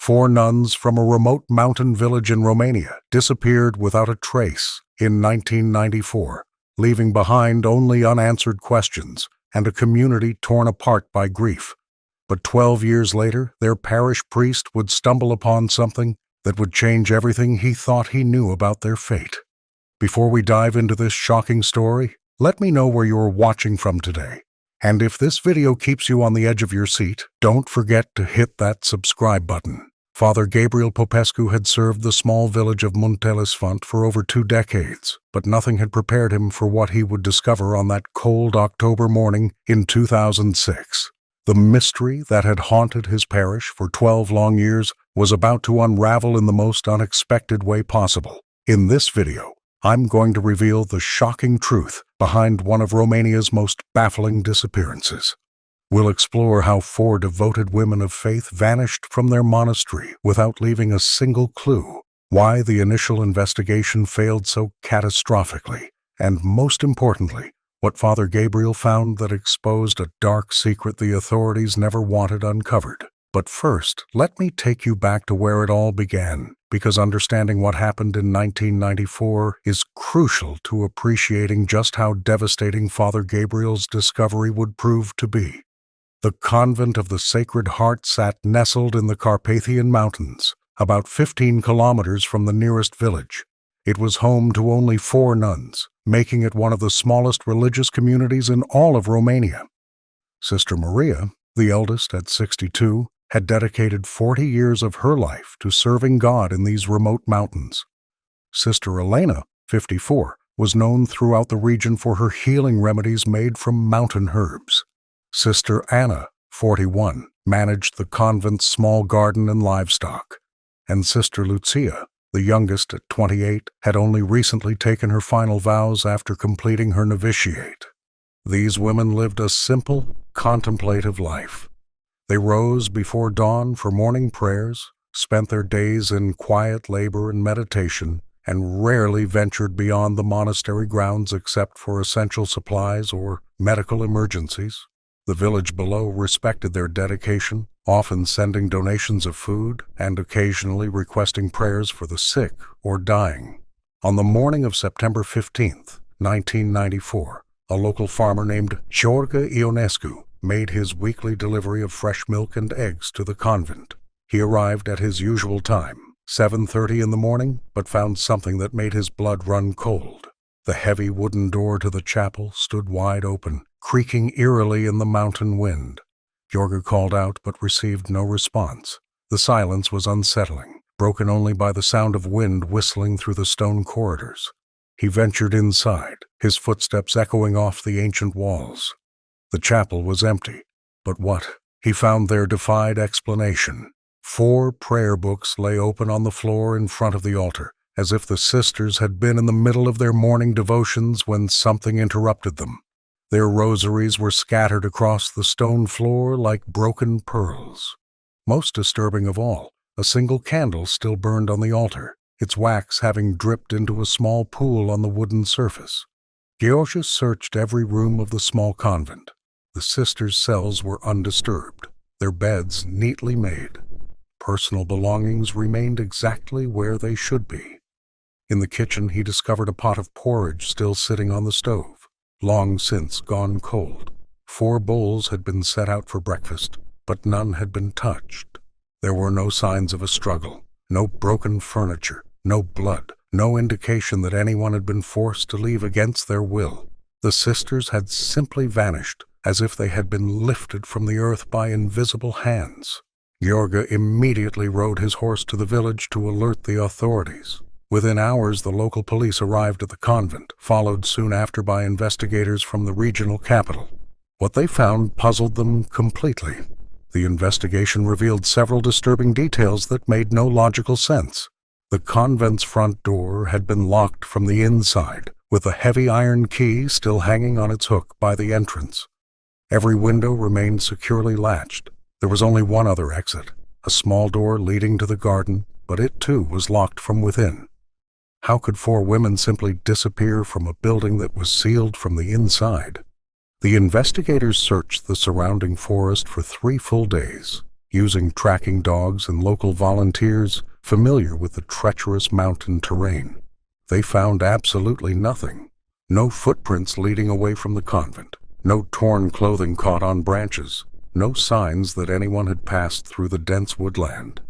4 nuns from a remote mountain village in Romania disappeared without a trace in 1994, leaving behind only unanswered questions and a community torn apart by grief. But 12 years later, their parish priest would stumble upon something that would change everything he thought he knew about their fate. Before we dive into this shocking story, let me know where you're watching from today. And if this video keeps you on the edge of your seat, don't forget to hit that subscribe button. Father Gabriel Popescu had served the small village of Muntelisfont for over 2 decades, but nothing had prepared him for what he would discover on that cold October morning in 2006. The mystery that had haunted his parish for 12 long years was about to unravel in the most unexpected way possible. In this video, I'm going to reveal the shocking truth behind one of Romania's most baffling disappearances. We'll explore how 4 devoted women of faith vanished from their monastery without leaving a single clue, why the initial investigation failed so catastrophically, and most importantly, what Father Gabriel found that exposed a dark secret the authorities never wanted uncovered. But first, let me take you back to where it all began, because understanding what happened in 1994 is crucial to appreciating just how devastating Father Gabriel's discovery would prove to be. The convent of the Sacred Heart sat nestled in the Carpathian Mountains, about 15 kilometers from the nearest village. It was home to only 4 nuns, making it one of the smallest religious communities in all of Romania. Sister Maria, the eldest at 62, had dedicated 40 years of her life to serving God in these remote mountains. Sister Elena, 54, was known throughout the region for her healing remedies made from mountain herbs. Sister Anna, 41, managed the convent's small garden and livestock. And Sister Lucia, the youngest at 28, had only recently taken her final vows after completing her novitiate. These women lived a simple, contemplative life. They rose before dawn for morning prayers, spent their days in quiet labor and meditation, and rarely ventured beyond the monastery grounds except for essential supplies or medical emergencies. The village below respected their dedication, often sending donations of food and occasionally requesting prayers for the sick or dying. On the morning of September 15th, 1994, a local farmer named George Ionescu made his weekly delivery of fresh milk and eggs to the convent. He arrived at his usual time, 7:30 in the morning, but found something that made his blood run cold. The heavy wooden door to the chapel stood wide open, creaking eerily in the mountain wind. George called out but received no response. The silence was unsettling, broken only by the sound of wind whistling through the stone corridors. He ventured inside, his footsteps echoing off the ancient walls. The chapel was empty, but what he found there defied explanation. 4 prayer books lay open on the floor in front of the altar, as if the sisters had been in the middle of their morning devotions when something interrupted them. Their rosaries were scattered across the stone floor like broken pearls. Most disturbing of all, a single candle still burned on the altar, its wax having dripped into a small pool on the wooden surface. Georgius searched every room of the small convent. The sisters' cells were undisturbed, their beds neatly made. Personal belongings remained exactly where they should be. In the kitchen, he discovered a pot of porridge still sitting on the stove, long since gone cold. 4 bowls had been set out for breakfast, but none had been touched. There were no signs of a struggle, no broken furniture, no blood, no indication that anyone had been forced to leave against their will. The sisters had simply vanished, as if they had been lifted from the earth by invisible hands. George immediately rode his horse to the village to alert the authorities. Within hours, the local police arrived at the convent, followed soon after by investigators from the regional capital. What they found puzzled them completely. The investigation revealed several disturbing details that made no logical sense. The convent's front door had been locked from the inside, with a heavy iron key still hanging on its hook by the entrance. Every window remained securely latched. There was only one other exit, a small door leading to the garden, but it too was locked from within. How could 4 women simply disappear from a building that was sealed from the inside? The investigators searched the surrounding forest for 3 full days. using tracking dogs and local volunteers familiar with the treacherous mountain terrain. They found absolutely nothing. No footprints leading away from the convent, no torn clothing caught on branches, no signs that anyone had passed through the dense woodland.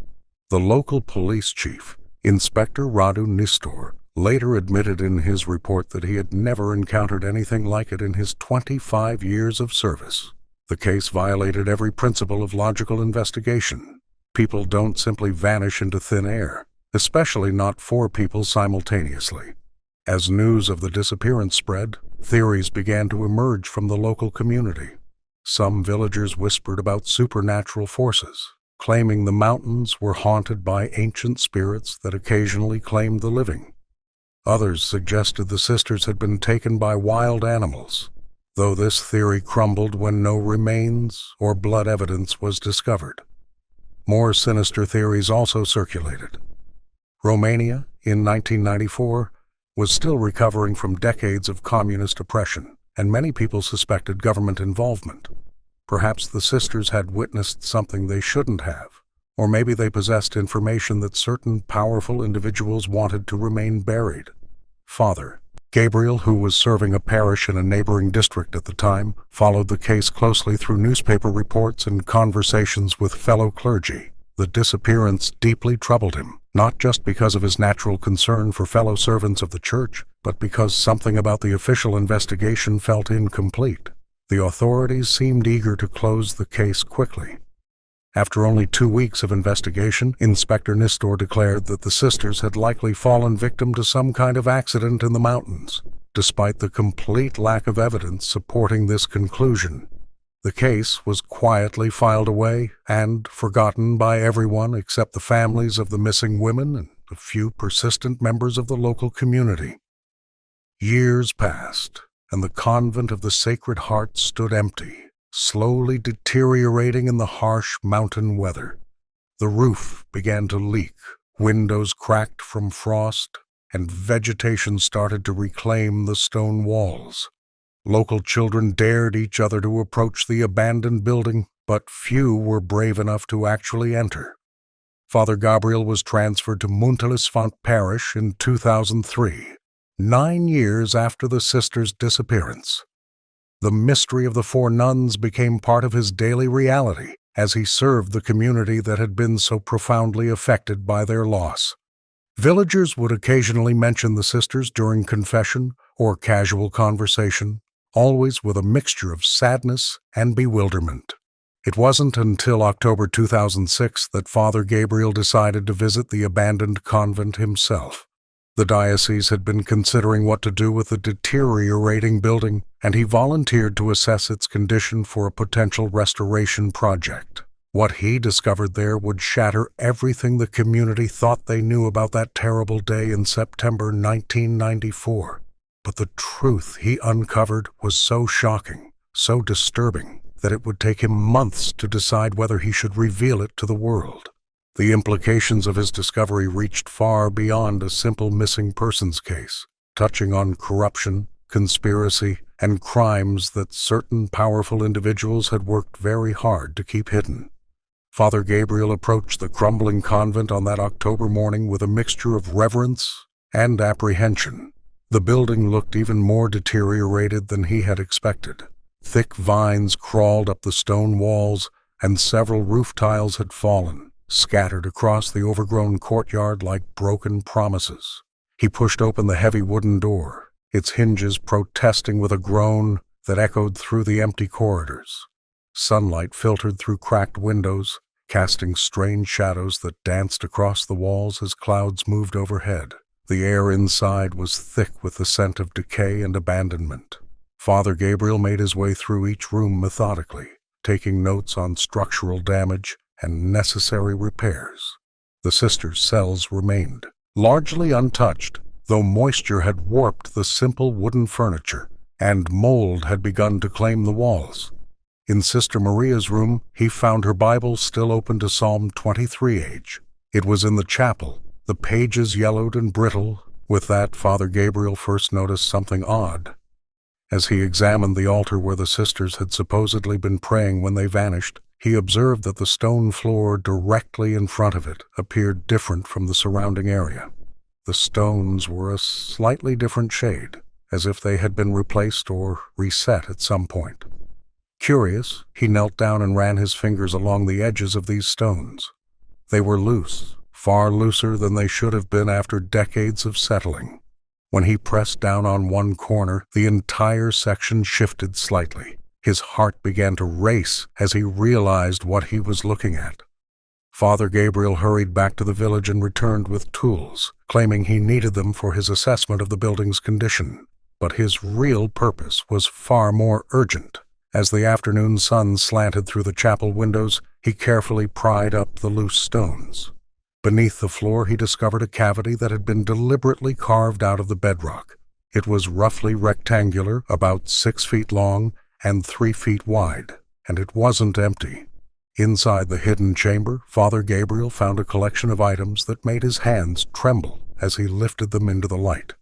The local police chief, Inspector Radu Nistor, later admitted in his report that he had never encountered anything like it in his 25 years of service. The case violated every principle of logical investigation. People don't simply vanish into thin air, especially not four people simultaneously. As news of the disappearance spread, theories began to emerge from the local community. Some villagers whispered about supernatural forces, claiming the mountains were haunted by ancient spirits that occasionally claimed the living. Others suggested the sisters had been taken by wild animals, though this theory crumbled when no remains or blood evidence was discovered. More sinister theories also circulated. Romania, in 1994, was still recovering from decades of communist oppression, and many people suspected government involvement. Perhaps the sisters had witnessed something they shouldn't have, or maybe they possessed information that certain powerful individuals wanted to remain buried. Father Gabriel, who was serving a parish in a neighboring district at the time, followed the case closely through newspaper reports and conversations with fellow clergy. The disappearance deeply troubled him, not just because of his natural concern for fellow servants of the church, but because something about the official investigation felt incomplete. The authorities seemed eager to close the case quickly. After only 2 weeks of investigation, Inspector Nistor declared that the sisters had likely fallen victim to some kind of accident in the mountains. Despite the complete lack of evidence supporting this conclusion, the case was quietly filed away and forgotten by everyone except the families of the missing women and a few persistent members of the local community. Years passed, and the convent of the Sacred Heart stood empty, slowly deteriorating in the harsh mountain weather. The roof began to leak, windows cracked from frost, and vegetation started to reclaim the stone walls. Local children dared each other to approach the abandoned building, but few were brave enough to actually enter. Father Gabriel was transferred to Muntelisfont Parish in 2003, 9 years after the sisters' disappearance. The mystery of the 4 nuns became part of his daily reality as he served the community that had been so profoundly affected by their loss. Villagers would occasionally mention the sisters during confession or casual conversation, always with a mixture of sadness and bewilderment. It wasn't until October 2006 that Father Gabriel decided to visit the abandoned convent himself. The diocese had been considering what to do with the deteriorating building, and he volunteered to assess its condition for a potential restoration project. What he discovered there would shatter everything the community thought they knew about that terrible day in September 1994. But the truth he uncovered was so shocking, so disturbing, that it would take him months to decide whether he should reveal it to the world. The implications of his discovery reached far beyond a simple missing persons case, touching on corruption, conspiracy, and crimes that certain powerful individuals had worked very hard to keep hidden. Father Gabriel approached the crumbling convent on that October morning with a mixture of reverence and apprehension. The building looked even more deteriorated than he had expected. Thick vines crawled up the stone walls, and several roof tiles had fallen, scattered across the overgrown courtyard like broken promises. He pushed open the heavy wooden door, its hinges protesting with a groan that echoed through the empty corridors. Sunlight filtered through cracked windows, casting strange shadows that danced across the walls as clouds moved overhead. The air inside was thick with the scent of decay and abandonment. Father Gabriel made his way through each room methodically, taking notes on structural damage and necessary repairs. The sisters' cells remained, largely untouched, though moisture had warped the simple wooden furniture, and mold had begun to claim the walls. In Sister Maria's room, he found her Bible still open to Psalm 23H. It was in the chapel, the pages yellowed and brittle. With that, Father Gabriel first noticed something odd. As he examined the altar where the sisters had supposedly been praying when they vanished, he observed that the stone floor directly in front of it appeared different from the surrounding area. The stones were a slightly different shade, as if they had been replaced or reset at some point. Curious, he knelt down and ran his fingers along the edges of these stones. They were loose, far looser than they should have been after decades of settling. When he pressed down on one corner, the entire section shifted slightly. His heart began to race as he realized what he was looking at. Father Gabriel hurried back to the village and returned with tools, claiming he needed them for his assessment of the building's condition. But his real purpose was far more urgent. As the afternoon sun slanted through the chapel windows, he carefully pried up the loose stones. Beneath the floor, he discovered a cavity that had been deliberately carved out of the bedrock. It was roughly rectangular, about 6 feet long and 3 feet wide, and it wasn't empty. Inside the hidden chamber, Father Gabriel found a collection of items that made his hands tremble as he lifted them into the light.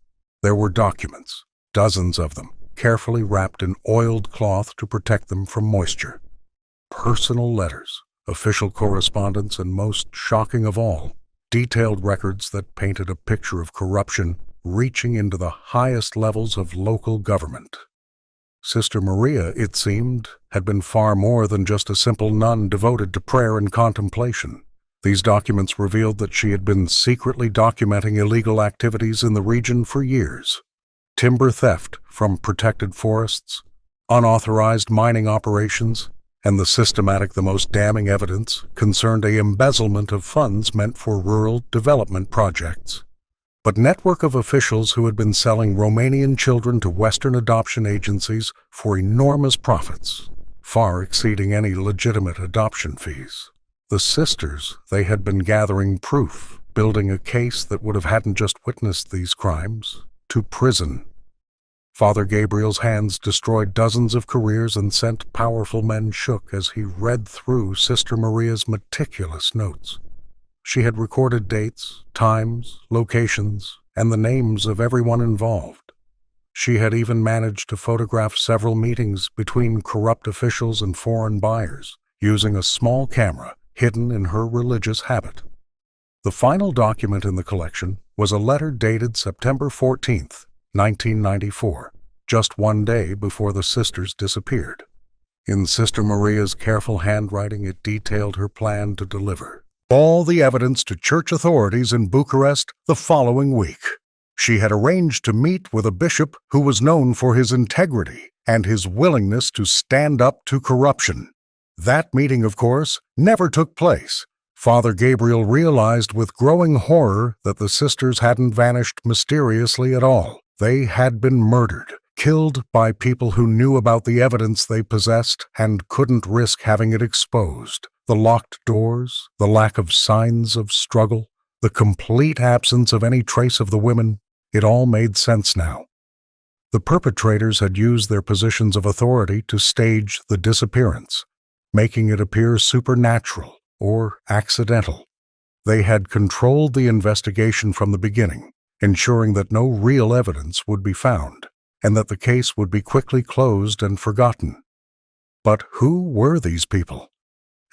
There were documents, dozens of them, carefully wrapped in oiled cloth to protect them from moisture. Personal letters, official correspondence, and most shocking of all, detailed records that painted a picture of corruption reaching into the highest levels of local government. Sister Maria, it seemed, had been far more than just a simple nun devoted to prayer and contemplation. These documents revealed that she had been secretly documenting illegal activities in the region for years. Timber theft from protected forests, unauthorized mining operations, and the most damning evidence concerned a embezzlement of funds meant for rural development projects. But network of officials who had been selling Romanian children to Western adoption agencies for enormous profits, far exceeding any legitimate adoption fees. The sisters, they had been gathering proof, building a case that would have hadn't just witnessed these crimes, to prison. Father Gabriel's hands destroyed dozens of careers and sent powerful men shook as he read through Sister Maria's meticulous notes. She had recorded dates, times, locations, and the names of everyone involved. She had even managed to photograph several meetings between corrupt officials and foreign buyers, using a small camera hidden in her religious habit. The final document in the collection was a letter dated September 14th, 1994, just one day before the sisters disappeared. In Sister Maria's careful handwriting, it detailed her plan to deliver all the evidence to church authorities in Bucharest the following week. She had arranged to meet with a bishop who was known for his integrity and his willingness to stand up to corruption. That meeting, of course, never took place. Father Gabriel realized with growing horror that the sisters hadn't vanished mysteriously at all. They had been murdered, killed by people who knew about the evidence they possessed and couldn't risk having it exposed. The locked doors, the lack of signs of struggle, the complete absence of any trace of the women, it all made sense now. The perpetrators had used their positions of authority to stage the disappearance, making it appear supernatural or accidental. They had controlled the investigation from the beginning, ensuring that no real evidence would be found, and that the case would be quickly closed and forgotten. But who were these people?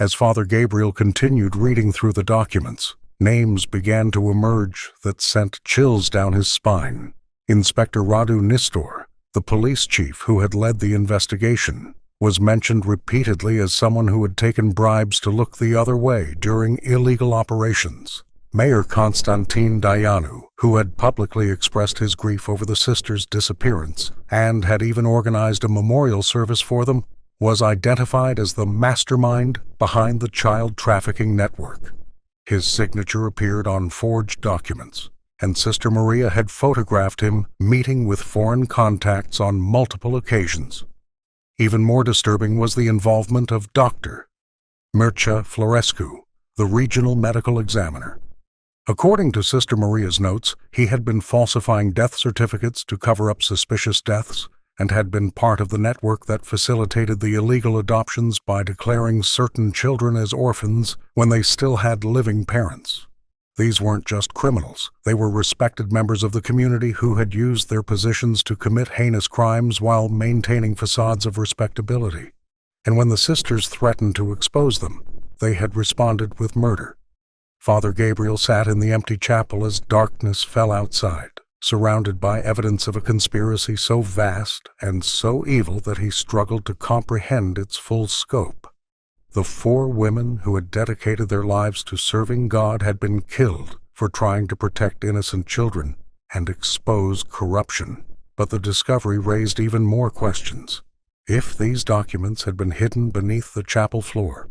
As Father Gabriel continued reading through the documents, names began to emerge that sent chills down his spine. Inspector Radu Nistor, the police chief who had led the investigation, was mentioned repeatedly as someone who had taken bribes to look the other way during illegal operations. Mayor Constantin Daianu, who had publicly expressed his grief over the sisters' disappearance and had even organized a memorial service for them, was identified as the mastermind behind the child trafficking network. His signature appeared on forged documents, and Sister Maria had photographed him meeting with foreign contacts on multiple occasions. Even more disturbing was the involvement of Dr. Mircea Florescu, the regional medical examiner. According to Sister Maria's notes, he had been falsifying death certificates to cover up suspicious deaths and had been part of the network that facilitated the illegal adoptions by declaring certain children as orphans when they still had living parents. These weren't just criminals. They were respected members of the community who had used their positions to commit heinous crimes while maintaining facades of respectability. and when the sisters threatened to expose them, they had responded with murder. Father Gabriel sat in the empty chapel as darkness fell outside, surrounded by evidence of a conspiracy so vast and so evil that he struggled to comprehend its full scope. The 4 women who had dedicated their lives to serving God had been killed for trying to protect innocent children and expose corruption. But the discovery raised even more questions. If these documents had been hidden beneath the chapel floor,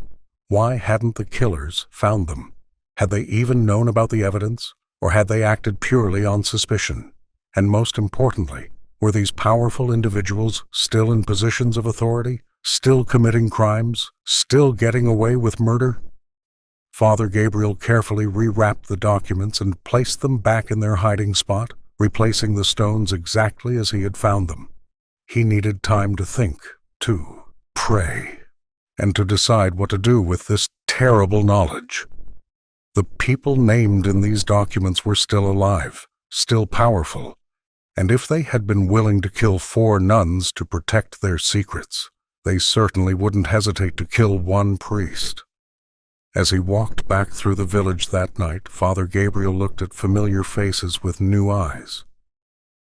why hadn't the killers found them? Had they even known about the evidence, or had they acted purely on suspicion? And most importantly, were these powerful individuals still in positions of authority, still committing crimes, still getting away with murder? Father Gabriel carefully rewrapped the documents and placed them back in their hiding spot, replacing the stones exactly as he had found them. He needed time to think, to pray, and to decide what to do with this terrible knowledge. The people named in these documents were still alive, still powerful, and if they had been willing to kill 4 nuns to protect their secrets, they certainly wouldn't hesitate to kill 1 priest. As he walked back through the village that night, Father Gabriel looked at familiar faces with new eyes.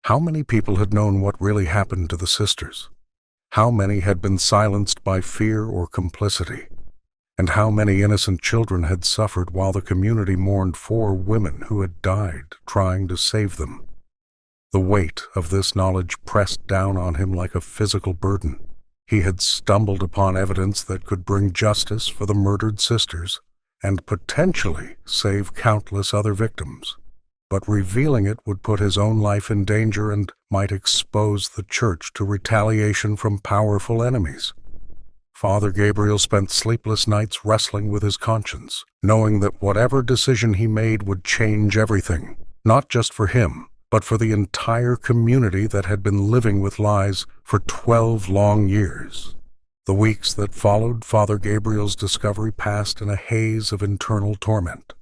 How many people had known what really happened to the sisters? How many had been silenced by fear or complicity? And how many innocent children had suffered while the community mourned 4 women who had died trying to save them? The weight of this knowledge pressed down on him like a physical burden. He had stumbled upon evidence that could bring justice for the murdered sisters and potentially save countless other victims. But revealing it would put his own life in danger and might expose the church to retaliation from powerful enemies. Father Gabriel spent sleepless nights wrestling with his conscience, knowing that whatever decision he made would change everything, not just for him, but for the entire community that had been living with lies for 12 long years. The weeks that followed Father Gabriel's discovery passed in a haze of internal torment.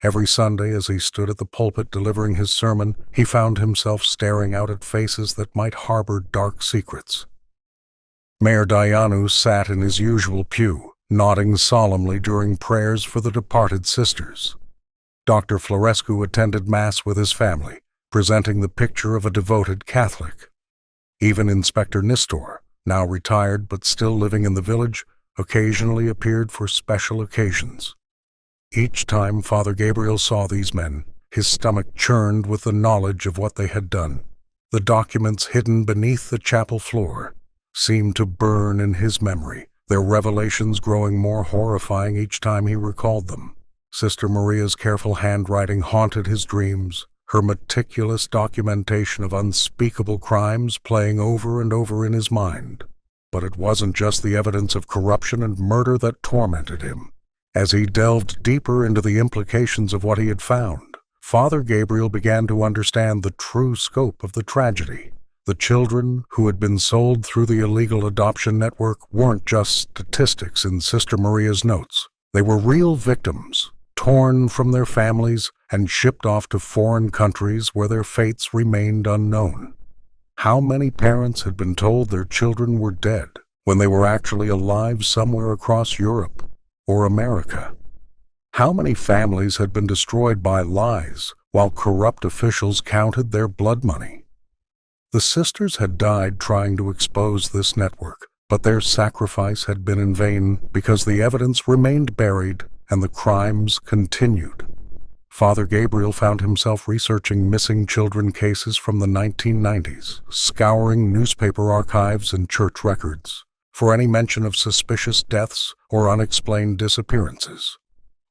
Every Sunday, as he stood at the pulpit delivering his sermon, he found himself staring out at faces that might harbor dark secrets. Mayor Dianu sat in his usual pew, nodding solemnly during prayers for the departed sisters. Dr. Florescu attended Mass with his family, presenting the picture of a devoted Catholic. Even Inspector Nistor, now retired but still living in the village, occasionally appeared for special occasions. Each time Father Gabriel saw these men, his stomach churned with the knowledge of what they had done. The documents hidden beneath the chapel floor seemed to burn in his memory, their revelations growing more horrifying each time he recalled them. Sister Maria's careful handwriting haunted his dreams, her meticulous documentation of unspeakable crimes playing over and over in his mind. But it wasn't just the evidence of corruption and murder that tormented him. As he delved deeper into the implications of what he had found, Father Gabriel began to understand the true scope of the tragedy. The children who had been sold through the illegal adoption network weren't just statistics in Sister Maria's notes. They were real victims, torn from their families and shipped off to foreign countries where their fates remained unknown. How many parents had been told their children were dead when they were actually alive somewhere across Europe or America? How many families had been destroyed by lies while corrupt officials counted their blood money? The sisters had died trying to expose this network, but their sacrifice had been in vain because the evidence remained buried and the crimes continued. Father Gabriel found himself researching missing children cases from the 1990s, scouring newspaper archives and church records for any mention of suspicious deaths or unexplained disappearances.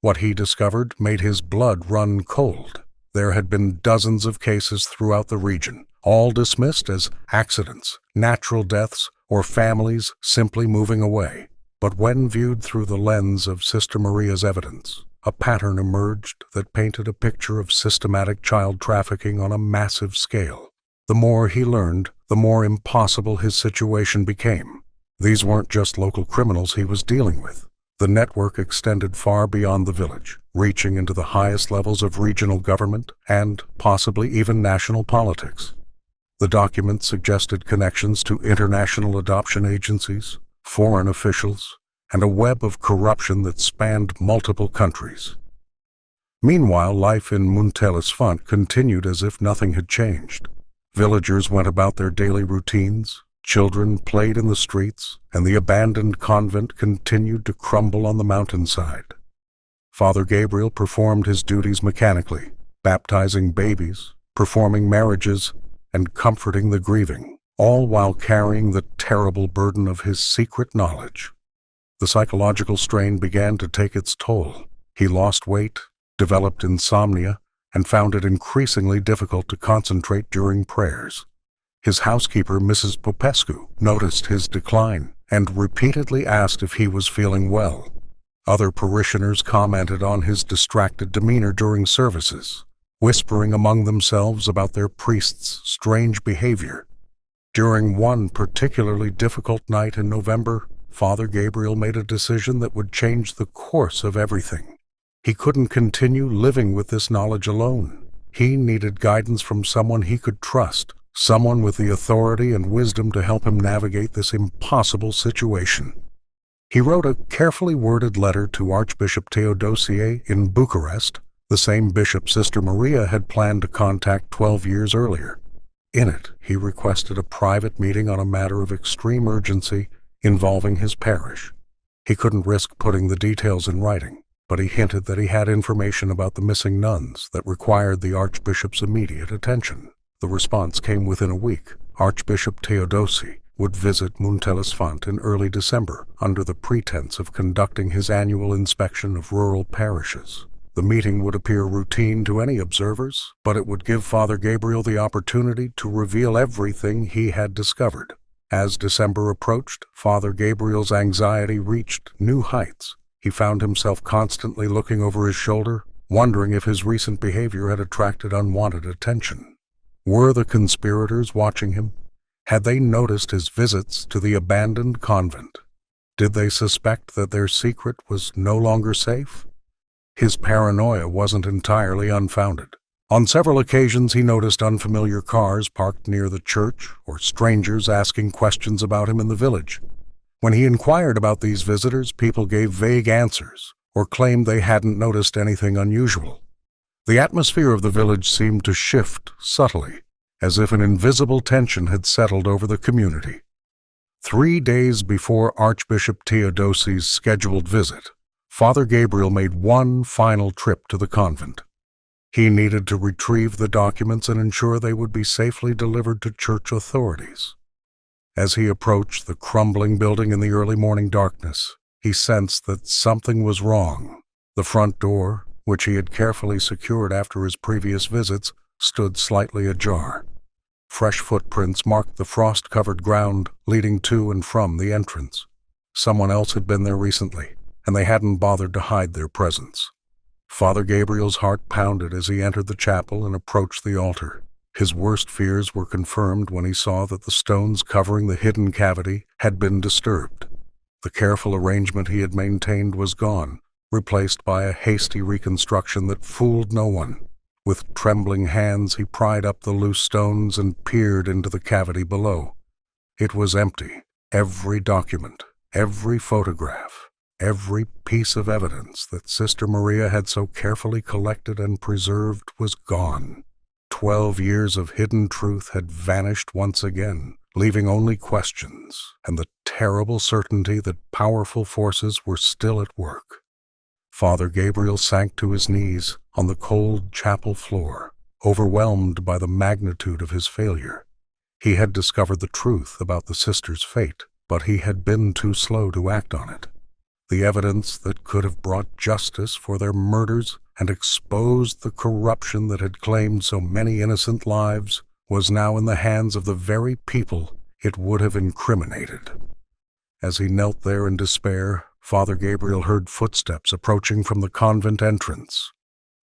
What he discovered made his blood run cold. There had been dozens of cases throughout the region, all dismissed as accidents, natural deaths, or families simply moving away. But when viewed through the lens of Sister Maria's evidence, a pattern emerged that painted a picture of systematic child trafficking on a massive scale. The more he learned, the more impossible his situation became. These weren't just local criminals he was dealing with. The network extended far beyond the village, reaching into the highest levels of regional government and possibly even national politics. The documents suggested connections to international adoption agencies, foreign officials, and a web of corruption that spanned multiple countries. Meanwhile, life in Montellesfont continued as if nothing had changed. Villagers went about their daily routines, children played in the streets, and the abandoned convent continued to crumble on the mountainside. Father Gabriel performed his duties mechanically, baptizing babies, performing marriages, and comforting the grieving, all while carrying the terrible burden of his secret knowledge. The psychological strain began to take its toll. He lost weight, developed insomnia, and found it increasingly difficult to concentrate during prayers. His housekeeper, Mrs. Popescu, noticed his decline and repeatedly asked if he was feeling well. Other parishioners commented on his distracted demeanor during services, whispering among themselves about their priest's strange behavior. During one particularly difficult night in November, Father Gabriel made a decision that would change the course of everything. He couldn't continue living with this knowledge alone. He needed guidance from someone he could trust, someone with the authority and wisdom to help him navigate this impossible situation. He wrote a carefully worded letter to Archbishop Theodosie in Bucharest, the same bishop Sister Maria had planned to contact 12 years earlier. In it, he requested a private meeting on a matter of extreme urgency involving his parish. He couldn't risk putting the details in writing, but he hinted that he had information about the missing nuns that required the Archbishop's immediate attention. The response came within a week. Archbishop Theodosie would visit Montellesfont in early December under the pretense of conducting his annual inspection of rural parishes. The meeting would appear routine to any observers, but it would give Father Gabriel the opportunity to reveal everything he had discovered. As December approached, Father Gabriel's anxiety reached new heights. He found himself constantly looking over his shoulder, wondering if his recent behavior had attracted unwanted attention. Were the conspirators watching him? Had they noticed his visits to the abandoned convent? Did they suspect that their secret was no longer safe? His paranoia wasn't entirely unfounded. On several occasions he noticed unfamiliar cars parked near the church or strangers asking questions about him in the village. When he inquired about these visitors, people gave vague answers or claimed they hadn't noticed anything unusual. The atmosphere of the village seemed to shift subtly, as if an invisible tension had settled over the community. 3 days before Archbishop Theodosie's scheduled visit, Father Gabriel made one final trip to the convent. He needed to retrieve the documents and ensure they would be safely delivered to church authorities. As he approached the crumbling building in the early morning darkness, he sensed that something was wrong. The front door, which he had carefully secured after his previous visits, stood slightly ajar. Fresh footprints marked the frost-covered ground leading to and from the entrance. Someone else had been there recently, and they hadn't bothered to hide their presence. Father Gabriel's heart pounded as he entered the chapel and approached the altar. His worst fears were confirmed when he saw that the stones covering the hidden cavity had been disturbed. The careful arrangement he had maintained was gone, replaced by a hasty reconstruction that fooled no one. With trembling hands he pried up the loose stones and peered into the cavity below. It was empty. Every document, every photograph, every piece of evidence that Sister Maria had so carefully collected and preserved was gone. 12 years of hidden truth had vanished once again, leaving only questions and the terrible certainty that powerful forces were still at work. Father Gabriel sank to his knees on the cold chapel floor, overwhelmed by the magnitude of his failure. He had discovered the truth about the sisters' fate, but he had been too slow to act on it. The evidence that could have brought justice for their murders and exposed the corruption that had claimed so many innocent lives was now in the hands of the very people it would have incriminated. As he knelt there in despair, Father Gabriel heard footsteps approaching from the convent entrance.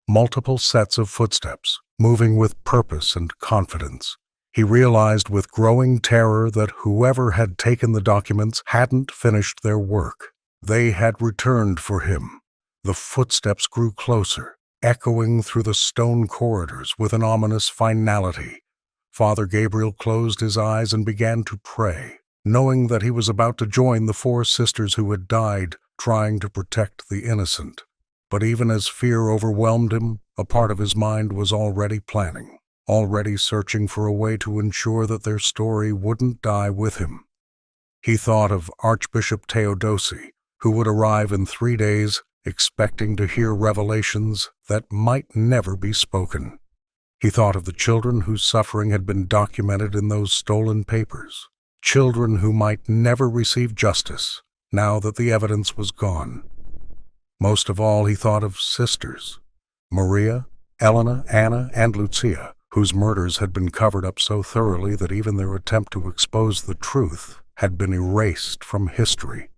Multiple sets of footsteps, moving with purpose and confidence. He realized with growing terror that whoever had taken the documents hadn't finished their work. They had returned for him. The footsteps grew closer, echoing through the stone corridors with an ominous finality. Father Gabriel closed his eyes and began to pray. knowing that he was about to join the four sisters who had died trying to protect the innocent. But even as fear overwhelmed him, a part of his mind was already planning, already searching for a way to ensure that their story wouldn't die with him. He thought of Archbishop Theodosi, who would arrive in 3 days, expecting to hear revelations that might never be spoken. He thought of the children whose suffering had been documented in those stolen papers, children who might never receive justice, now that the evidence was gone. Most of all, he thought of sisters, Maria, Elena, Anna, and Lucia, whose murders had been covered up so thoroughly that even their attempt to expose the truth had been erased from history.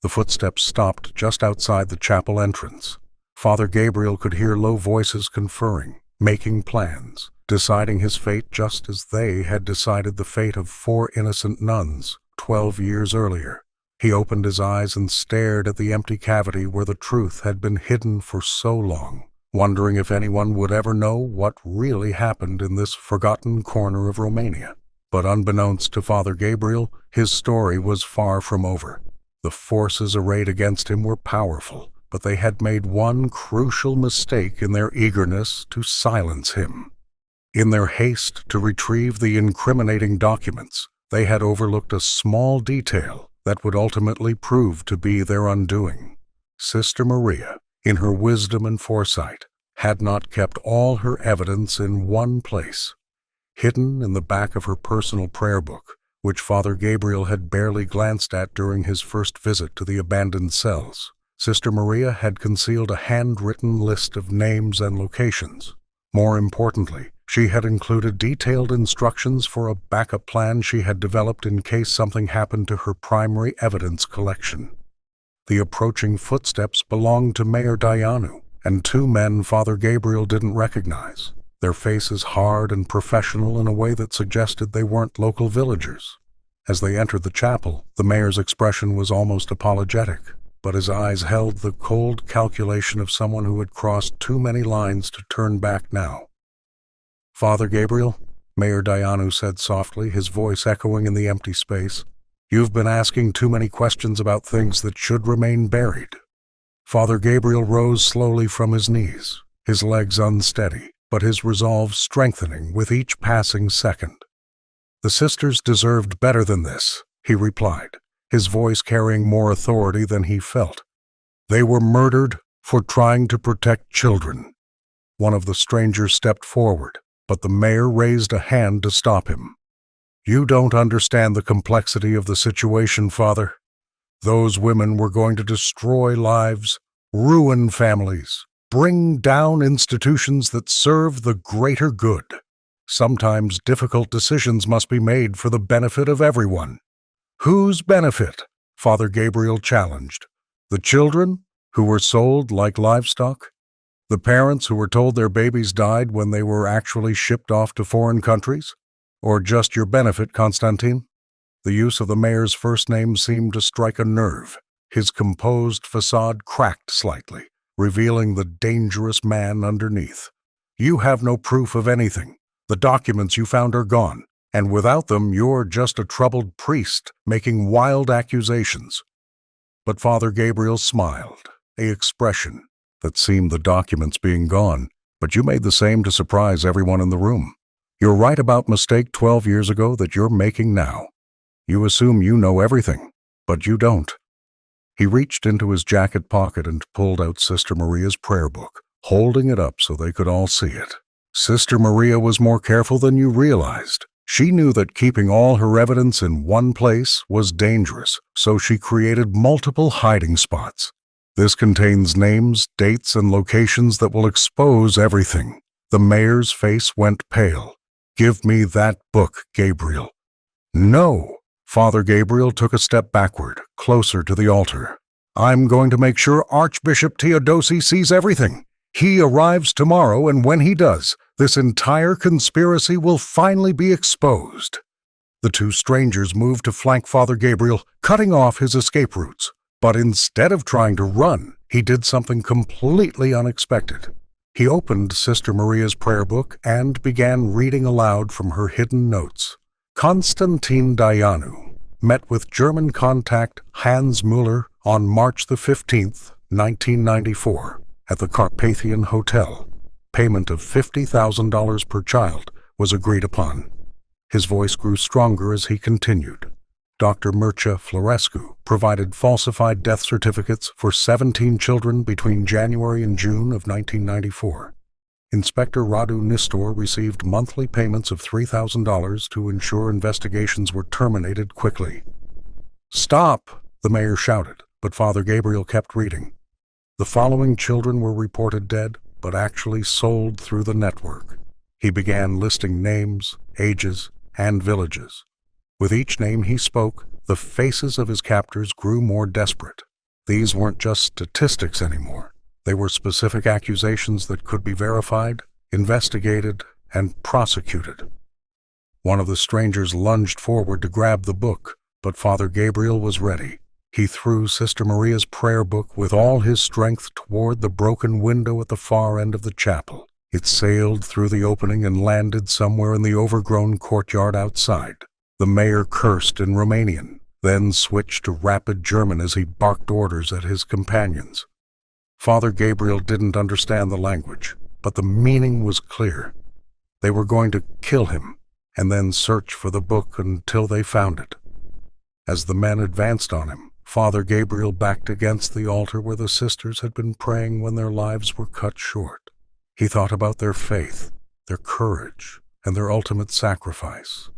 The footsteps stopped just outside the chapel entrance. Father Gabriel could hear low voices conferring, making plans, deciding his fate just as they had decided the fate of 4 innocent nuns 12 years earlier. He opened his eyes and stared at the empty cavity where the truth had been hidden for so long, wondering if anyone would ever know what really happened in this forgotten corner of Romania. But unbeknownst to Father Gabriel, his story was far from over. The forces arrayed against him were powerful, but they had made one crucial mistake in their eagerness to silence him. In their haste to retrieve the incriminating documents, they had overlooked a small detail that would ultimately prove to be their undoing. Sister Maria, in her wisdom and foresight, had not kept all her evidence in one place. Hidden in the back of her personal prayer book, which Father Gabriel had barely glanced at during his first visit to the abandoned cells, Sister Maria had concealed a handwritten list of names and locations. More importantly, she had included detailed instructions for a backup plan she had developed in case something happened to her primary evidence collection. The approaching footsteps belonged to Mayor Dianu, and 2 men Father Gabriel didn't recognize, their faces hard and professional in a way that suggested they weren't local villagers. As they entered the chapel, the mayor's expression was almost apologetic, but his eyes held the cold calculation of someone who had crossed too many lines to turn back now. "Father Gabriel," Mayor Dianu said softly, his voice echoing in the empty space, "you've been asking too many questions about things that should remain buried." Father Gabriel rose slowly from his knees, his legs unsteady, but his resolve strengthening with each passing second. "The sisters deserved better than this," he replied, his voice carrying more authority than he felt. "They were murdered for trying to protect children." One of the strangers stepped forward, but the mayor raised a hand to stop him. "You don't understand the complexity of the situation, Father. Those women were going to destroy lives, ruin families, bring down institutions that serve the greater good. Sometimes difficult decisions must be made for the benefit of everyone." "Whose benefit?" Father Gabriel challenged. "The children, who were sold like livestock? The parents who were told their babies died when they were actually shipped off to foreign countries? Or just your benefit, Constantine?" The use of the mayor's first name seemed to strike a nerve. His composed facade cracked slightly, revealing the dangerous man underneath. "You have no proof of anything. The documents you found are gone, and without them you're just a troubled priest making wild accusations." But Father Gabriel smiled, an expression that seemed the documents being gone, "but you made the same to surprise everyone in the room. You're right about mistake 12 years ago that you're making now. You assume you know everything, but you don't." He reached into his jacket pocket and pulled out Sister Maria's prayer book, holding it up so they could all see it. Sister Maria was more careful than you realized. She knew that keeping all her evidence in one place was dangerous, so she created multiple hiding spots. "This contains names, dates, and locations that will expose everything." The mayor's face went pale. "Give me that book, Gabriel." "No." Father Gabriel took a step backward, closer to the altar. "I'm going to make sure Archbishop Theodosi sees everything. He arrives tomorrow, and when he does, this entire conspiracy will finally be exposed." The 2 strangers moved to flank Father Gabriel, cutting off his escape routes. But instead of trying to run, he did something completely unexpected. He opened Sister Maria's prayer book and began reading aloud from her hidden notes. "Constantine Dianu, met with German contact Hans Müller on March the 15th, 1994, at the Carpathian Hotel. Payment of $50,000 per child was agreed upon. His voice grew stronger as he continued. Dr. Mircea Florescu provided falsified death certificates for 17 children between January and June of 1994. Inspector Radu Nistor received monthly payments of $3,000 to ensure investigations were terminated quickly. "Stop!" the mayor shouted, but Father Gabriel kept reading. The following children were reported dead, but actually sold through the network. He began listing names, ages, and villages. With each name he spoke, the faces of his captors grew more desperate. These weren't just statistics anymore. They were specific accusations that could be verified, investigated, and prosecuted. One of the strangers lunged forward to grab the book, but Father Gabriel was ready. He threw Sister Maria's prayer book with all his strength toward the broken window at the far end of the chapel. It sailed through the opening and landed somewhere in the overgrown courtyard outside. The mayor cursed in Romanian, then switched to rapid German as he barked orders at his companions. Father Gabriel didn't understand the language, but the meaning was clear. They were going to kill him, and then search for the book until they found it. As the men advanced on him, Father Gabriel backed against the altar where the sisters had been praying when their lives were cut short. He thought about their faith, their courage, and their ultimate sacrifice.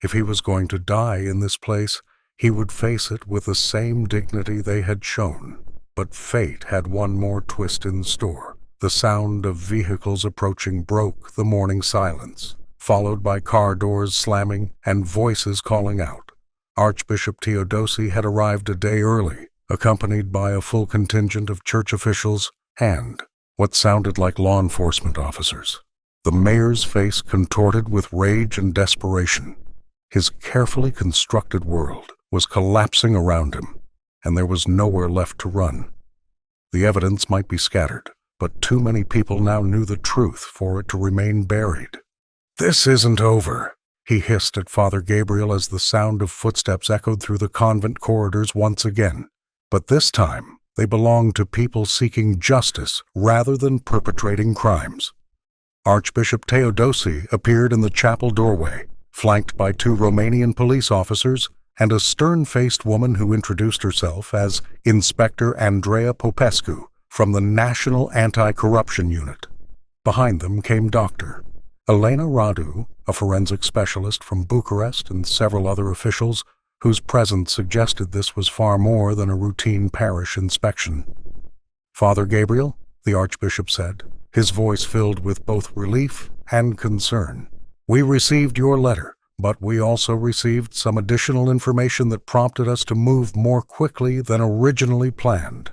If he was going to die in this place, he would face it with the same dignity they had shown. But fate had one more twist in store. The sound of vehicles approaching broke the morning silence, followed by car doors slamming and voices calling out. Archbishop Teodosi had arrived a day early, accompanied by a full contingent of church officials and what sounded like law enforcement officers. The mayor's face contorted with rage and desperation. His carefully constructed world was collapsing around him, and there was nowhere left to run. The evidence might be scattered, but too many people now knew the truth for it to remain buried. "This isn't over," he hissed at Father Gabriel as the sound of footsteps echoed through the convent corridors once again. But this time, they belonged to people seeking justice rather than perpetrating crimes. Archbishop Teodosi appeared in the chapel doorway, flanked by 2 Romanian police officers and a stern-faced woman who introduced herself as Inspector Andreea Popescu from the National Anti-Corruption Unit. Behind them came Dr. Elena Radu, a forensic specialist from Bucharest, and several other officials whose presence suggested this was far more than a routine parish inspection. "Father Gabriel," the Archbishop said, his voice filled with both relief and concern, "we received your letter, but we also received some additional information that prompted us to move more quickly than originally planned."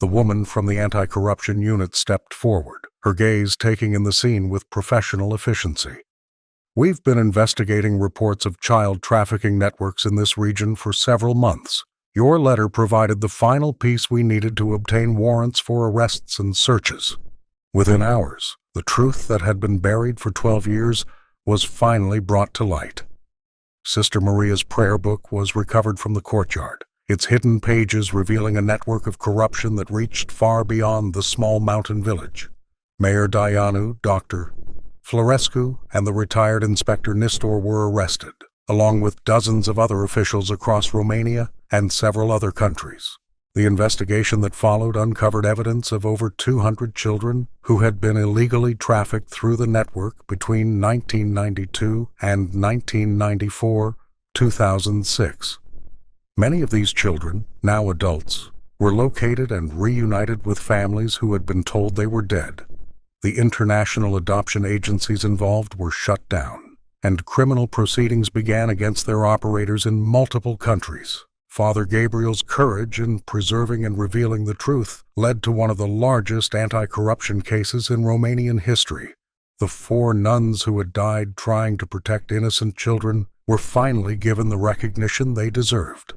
The woman from the anti-corruption unit stepped forward, her gaze taking in the scene with professional efficiency. "We've been investigating reports of child trafficking networks in this region for several months. Your letter provided the final piece we needed to obtain warrants for arrests and searches. Within hours, the truth that had been buried for 12 years was finally brought to light." Sister Maria's prayer book was recovered from the courtyard, its hidden pages revealing a network of corruption that reached far beyond the small mountain village. Mayor Dianu, Dr. Florescu, and the retired Inspector Nistor were arrested, along with dozens of other officials across Romania and several other countries. The investigation that followed uncovered evidence of over 200 children who had been illegally trafficked through the network between 1992 and 1994-2006. Many of these children, now adults, were located and reunited with families who had been told they were dead. The international adoption agencies involved were shut down, and criminal proceedings began against their operators in multiple countries. Father Gabriel's courage in preserving and revealing the truth led to one of the largest anti-corruption cases in Romanian history. The 4 nuns who had died trying to protect innocent children were finally given the recognition they deserved.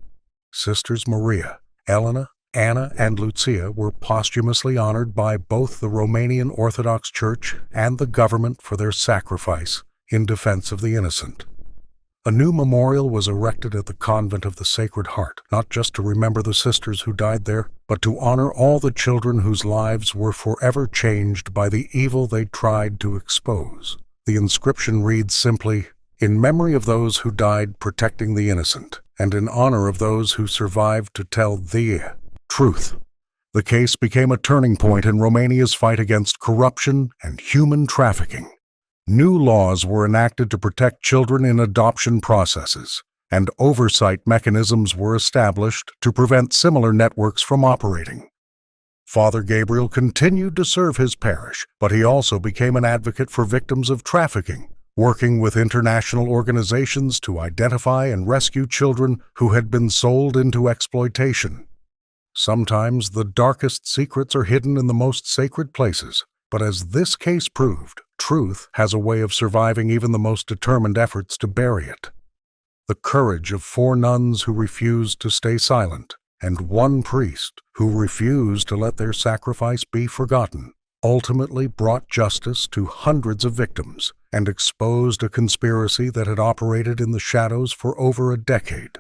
Sisters Maria, Elena, Anna, and Lucia were posthumously honored by both the Romanian Orthodox Church and the government for their sacrifice in defense of the innocent. A new memorial was erected at the Convent of the Sacred Heart, not just to remember the sisters who died there, but to honor all the children whose lives were forever changed by the evil they tried to expose. The inscription reads simply, "In memory of those who died protecting the innocent, and in honor of those who survived to tell the truth." The case became a turning point in Romania's fight against corruption and human trafficking. New laws were enacted to protect children in adoption processes, and oversight mechanisms were established to prevent similar networks from operating. Father Gabriel continued to serve his parish, but he also became an advocate for victims of trafficking, working with international organizations to identify and rescue children who had been sold into exploitation. Sometimes the darkest secrets are hidden in the most sacred places, but as this case proved, truth has a way of surviving even the most determined efforts to bury it. The courage of 4 nuns who refused to stay silent, and 1 priest who refused to let their sacrifice be forgotten, ultimately brought justice to hundreds of victims and exposed a conspiracy that had operated in the shadows for over a decade.